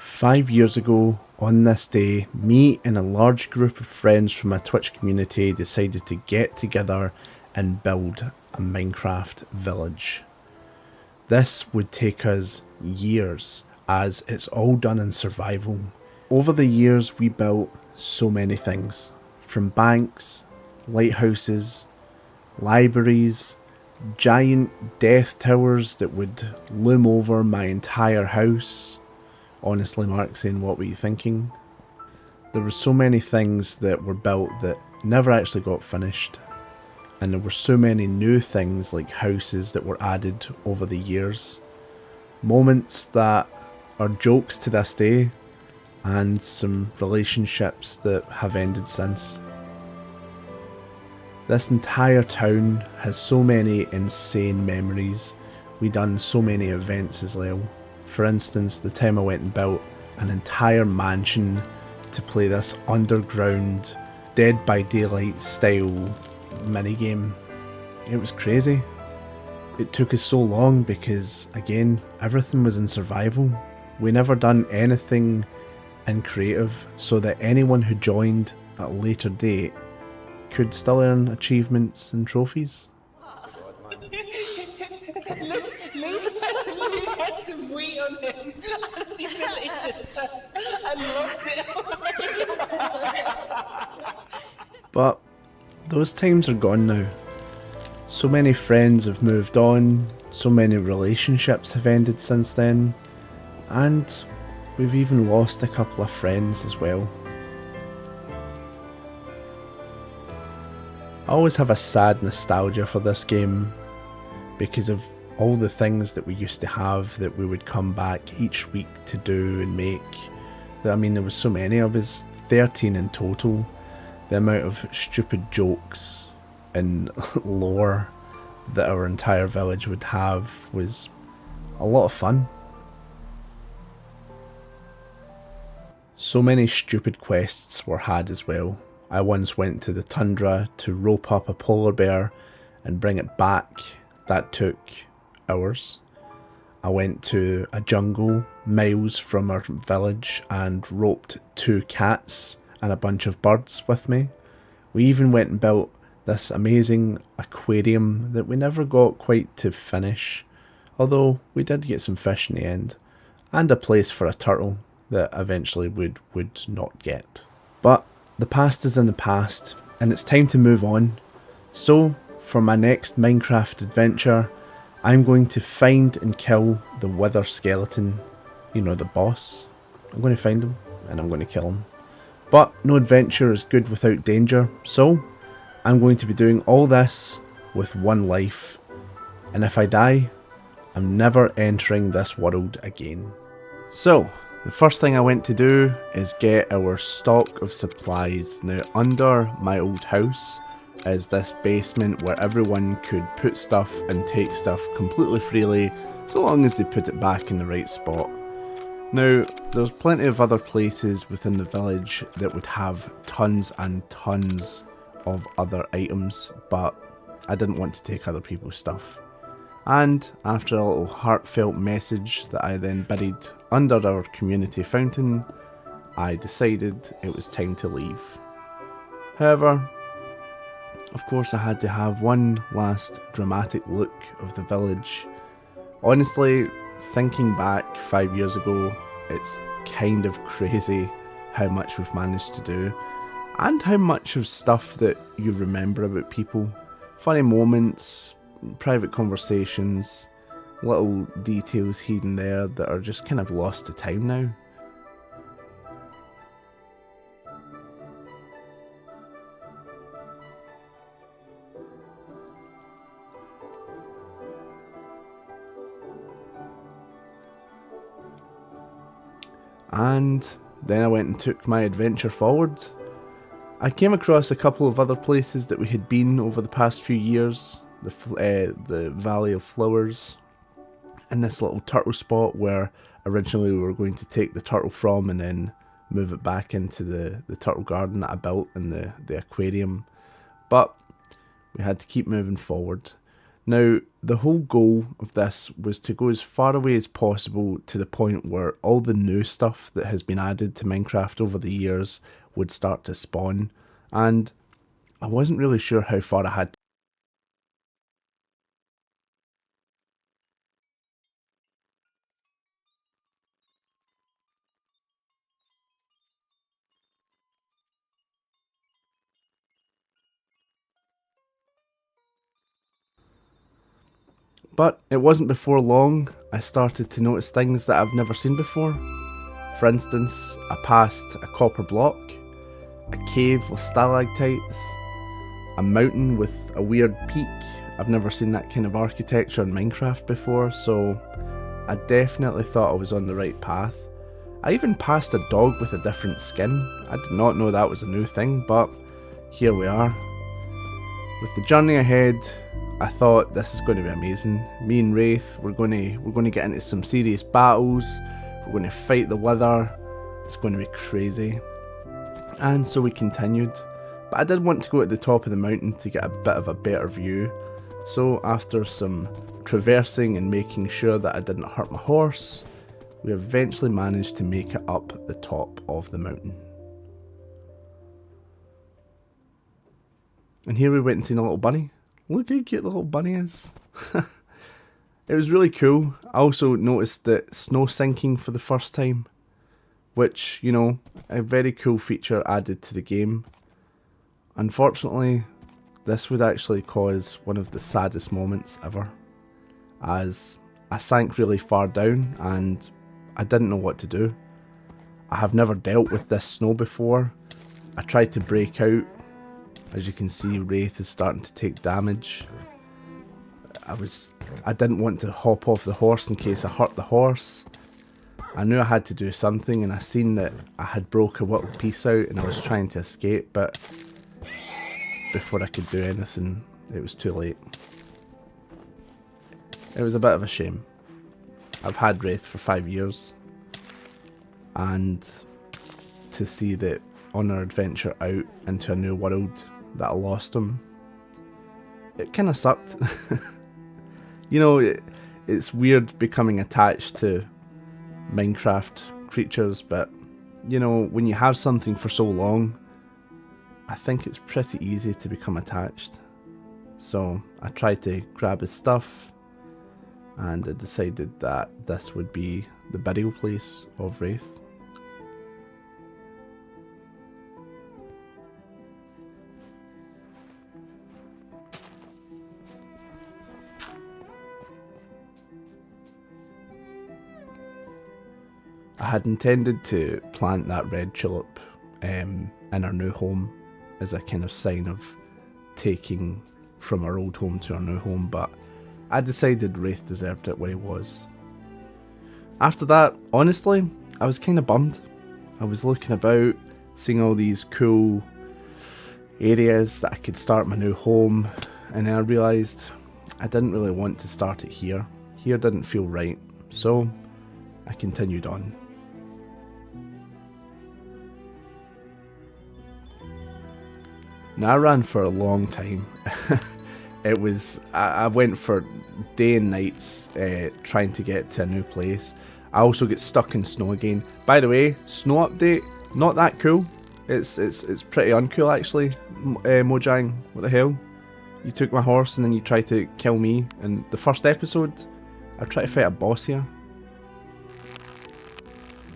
5 years ago, on this day, me and a large group of friends from my Twitch community decided to get together and build a Minecraft village. This would take us years, as it's all done in survival. Over the years, we built so many things, from banks, lighthouses, libraries, giant death towers that would loom over my entire house. Honestly, Mark, saying, what were you thinking? There were so many things that were built that never actually got finished. And there were so many new things like houses that were added over the years. Moments that are jokes to this day, and some relationships that have ended since. This entire town has so many insane memories. We done so many events as well. For instance, the time I went and built an entire mansion to play this underground Dead by Daylight style minigame. It was crazy. It took us so long because, again, everything was in survival. We never done anything in creative so that anyone who joined at a later date could still earn achievements and trophies. Lou had some weight on him and he deleted it and locked it away. But those times are gone now. So many friends have moved on, so many relationships have ended since then, and we've even lost a couple of friends as well. I always have a sad nostalgia for this game because of all the things that we used to have that we would come back each week to do and make. I mean, there was so many of us, 13 in total. The amount of stupid jokes and lore that our entire village would have was a lot of fun. So many stupid quests were had as well. I once went to the tundra to rope up a polar bear and bring it back. That took hours. I went to a jungle miles from our village and roped 2 cats and a bunch of birds with me. We even went and built this amazing aquarium that we never got quite to finish, although we did get some fish in the end, and a place for a turtle that eventually would not get. But the past is in the past, and it's time to move on. So, for my next Minecraft adventure, I'm going to find and kill the Wither Skeleton. You know, the boss. I'm going to find him, and I'm going to kill him. But no adventure is good without danger, so I'm going to be doing all this with 1 life. And if I die, I'm never entering this world again. So, the first thing I went to do is get our stock of supplies. Now, under my old house is this basement where everyone could put stuff and take stuff completely freely, so long as they put it back in the right spot. Now, there's plenty of other places within the village that would have tons and tons of other items, but I didn't want to take other people's stuff. And after a little heartfelt message that I then buried under our community fountain, I decided it was time to leave. However, of course I had to have one last dramatic look of the village. Honestly, thinking back 5 years ago, it's kind of crazy how much we've managed to do, and how much of stuff that you remember about people. Funny moments, private conversations, little details here and there that are just kind of lost to time now. And then I went and took my adventure forward. I came across a couple of other places that we had been over the past few years. The Valley of Flowers, and this little turtle spot where originally we were going to take the turtle from and then move it back into the turtle garden that I built in the aquarium. But we had to keep moving forward. Now, the whole goal of this was to go as far away as possible to the point where all the new stuff that has been added to Minecraft over the years would start to spawn, and I wasn't really sure how far I had. But it wasn't before long I started to notice things that I've never seen before. For instance, I passed a copper block, a cave with stalactites, a mountain with a weird peak. I've never seen that kind of architecture in Minecraft before, so I definitely thought I was on the right path. I even passed a dog with a different skin. I did not know that was a new thing, but here we are. With the journey ahead, I thought this is going to be amazing. Me and Wraith, we're going to get into some serious battles. We're going to fight the Wither. It's going to be crazy. And so we continued. But I did want to go at the top of the mountain to get a bit of a better view. So after some traversing and making sure that I didn't hurt my horse, we eventually managed to make it up the top of the mountain. And here we went and seen a little bunny. Look how cute the little bunny is. It was really cool. I also noticed that snow sinking for the first time, which, you know, a very cool feature added to the game. Unfortunately, this would actually cause one of the saddest moments ever, as I sank really far down and I didn't know what to do. I have never dealt with this snow before. I tried to break out. As you can see, Wraith is starting to take damage. I didn't want to hop off the horse in case I hurt the horse. I knew I had to do something, and I seen that I had broke a little piece out and I was trying to escape, but before I could do anything, it was too late. It was a bit of a shame. I've had Wraith for 5 years, and to see that on our adventure out into a new world that I lost him, it kind of sucked. You know, it's weird becoming attached to Minecraft creatures, but you know, when you have something for so long, I think it's pretty easy to become attached. So I tried to grab his stuff, and I decided that this would be the burial place of Wraith. I had intended to plant that red tulip in our new home as a kind of sign of taking from our old home to our new home, but I decided Wraith deserved it where he was. After that, honestly, I was kind of bummed. I was looking about, seeing all these cool areas that I could start my new home, and then I realised I didn't really want to start it here. Here didn't feel right, so I continued on. Now I ran for a long time. I went for day and nights trying to get to a new place. I also get stuck in snow again. By the way, snow update, not that cool. It's pretty uncool actually. Mojang, what the hell? You took my horse and then you tried to kill me. In the first episode, I tried to fight a boss here.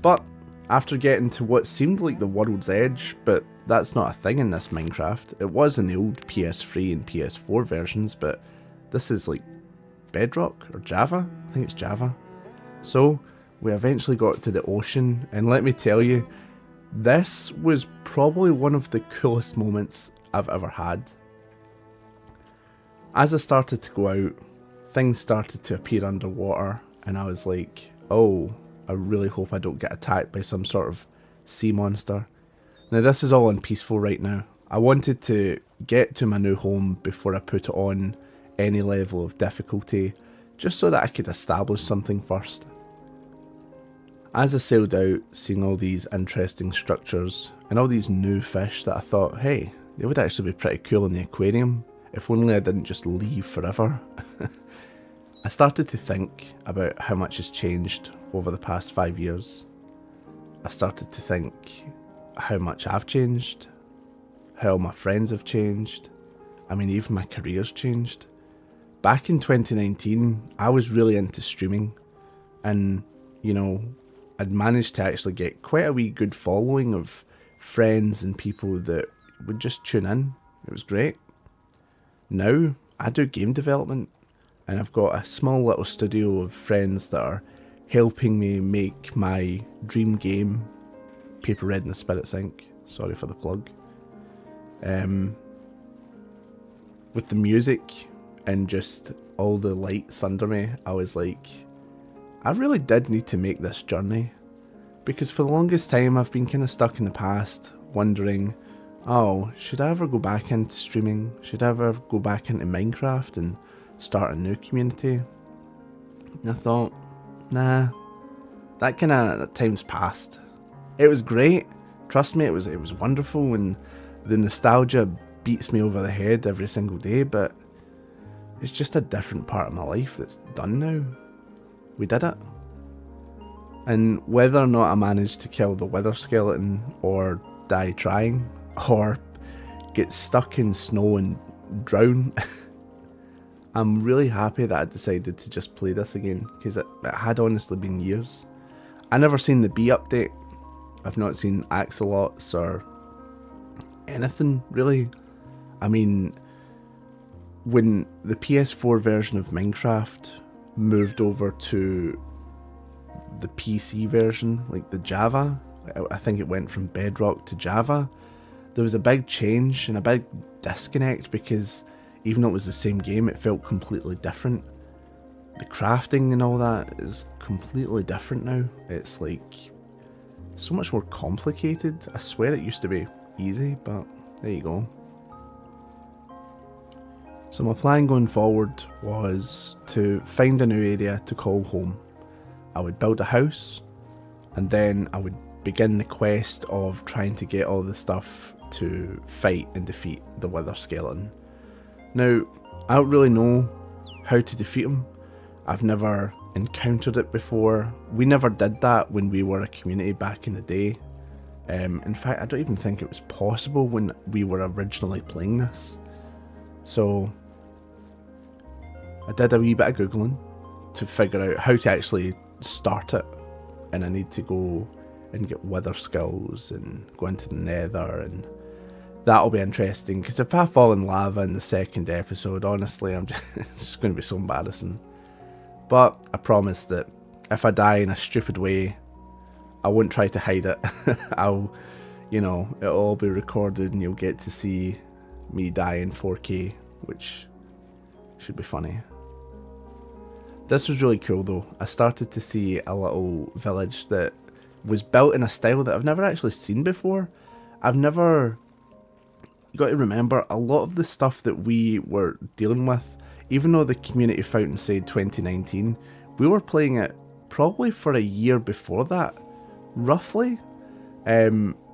But after getting to what seemed like the world's edge, but that's not a thing in this Minecraft. It was in the old PS3 and PS4 versions, but this is like Bedrock or Java? I think it's Java. So we eventually got to the ocean, and let me tell you, this was probably one of the coolest moments I've ever had. As I started to go out, things started to appear underwater, and I was like, oh, I really hope I don't get attacked by some sort of sea monster. Now this is all unpeaceful right now. I wanted to get to my new home before I put it on any level of difficulty, just so that I could establish something first. As I sailed out, seeing all these interesting structures and all these new fish that I thought, hey, they would actually be pretty cool in the aquarium, If only I didn't just leave forever. I started to think about how much has changed over the past 5 years. I started to think how much I've changed, how my friends have changed. I mean, even my career's changed. Back in 2019, I was really into streaming, and, you know, I'd managed to actually get quite a wee good following of friends and people that would just tune in. It was great. Now, I do game development, and I've got a small little studio of friends that are helping me make my dream game, Paper Red and the Spirit Sink. Sorry for the plug. With the music and just all the lights under me, I was like, I really did need to make this journey. Because for the longest time I've been kind of stuck in the past, wondering, oh, should I ever go back into streaming? Should I ever go back into Minecraft and start a new community? And I thought, nah, that time's past. It was great, trust me, it was wonderful, and the nostalgia beats me over the head every single day, but it's just a different part of my life that's done now. We did it. And whether or not I managed to kill the wither skeleton, or die trying, or get stuck in snow and drown, I'm really happy that I decided to just play this again, because it had honestly been years. I never seen the B update. I've not seen Axolots or anything really. I mean, when the PS4 version of Minecraft moved over to the PC version, like the Java, I think it went from Bedrock to Java, there was a big change and a big disconnect, because even though it was the same game, it felt completely different. The crafting and all that is completely different now. It's like so much more complicated. I swear it used to be easy, but there you go. So my plan going forward was to find a new area to call home. I would build a house, and then I would begin the quest of trying to get all the stuff to fight and defeat the wither skeleton. Now, I don't really know how to defeat him. I've never encountered it before. We never did that when we were a community back in the day. In fact, I don't even think it was possible when we were originally playing this. So I did a wee bit of Googling to figure out how to actually start it, and I need to go and get wither skills and go into the nether, and that'll be interesting, because if I fall in lava in the second episode, honestly, it's just going to be so embarrassing. But I promise that if I die in a stupid way, I won't try to hide it. It'll all be recorded, and you'll get to see me die in 4K, which should be funny. This was really cool though. I started to see a little village that was built in a style that I've never actually seen before. You got to remember, a lot of the stuff that we were dealing with, even though the community fountain said 2019, we were playing it probably for a year before that, roughly.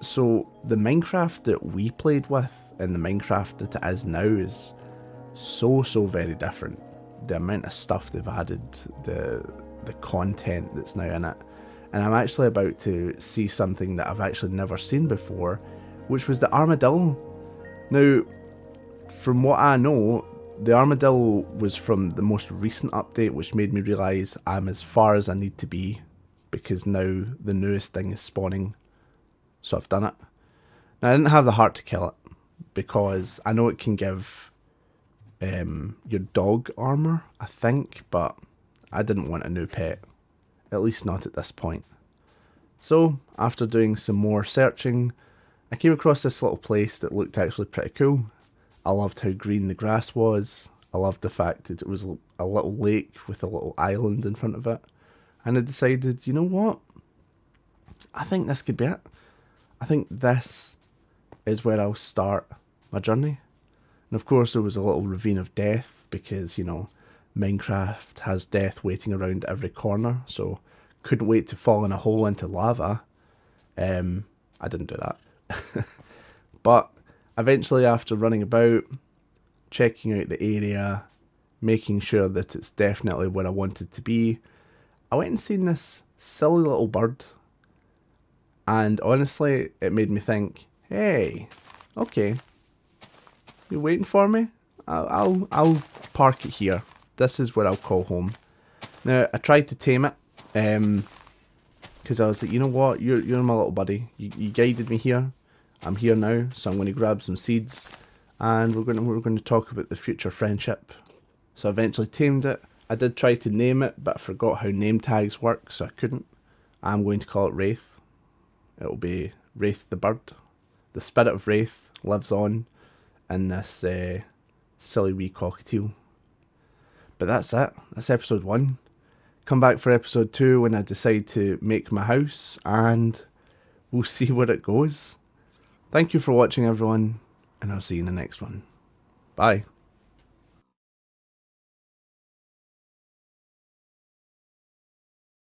So the Minecraft that we played with and the Minecraft that it is now is so very different. The amount of stuff they've added, the content that's now in it. And I'm actually about to see something that I've actually never seen before, which was the armadillo. Now, from what I know, the armadillo was from the most recent update, which made me realise I'm as far as I need to be, because now the newest thing is spawning. So I've done it. Now, I didn't have the heart to kill it, because I know it can give your dog armour, I think, but I didn't want a new pet, at least not at this point. So, after doing some more searching, I came across this little place that looked actually pretty cool. I loved how green the grass was. I loved the fact that it was a little lake with a little island in front of it. And I decided, you know what? I think this could be it. I think this is where I'll start my journey. And of course there was a little ravine of death, because, Minecraft has death waiting around every corner, so couldn't wait to fall in a hole into lava. I didn't do that. But eventually, after running about, checking out the area, making sure that it's definitely where I want it to be, I went and seen this silly little bird. And honestly, it made me think, hey, okay, you waiting for me? I'll park it here. This is where I'll call home. Now, I tried to tame it, because I was like, you know what, you're my little buddy. You guided me here. I'm here now, so I'm going to grab some seeds, and we're going to talk about the future friendship. So I eventually tamed it. I did try to name it, but I forgot how name tags work, so I couldn't. I'm going to call it Wraith. It'll be Wraith the bird. The spirit of Wraith lives on in this silly wee cockatiel. But that's it. That's episode 1. Come back for episode 2 when I decide to make my house, and we'll see where it goes. Thank you for watching, everyone, and I'll see you in the next one. Bye.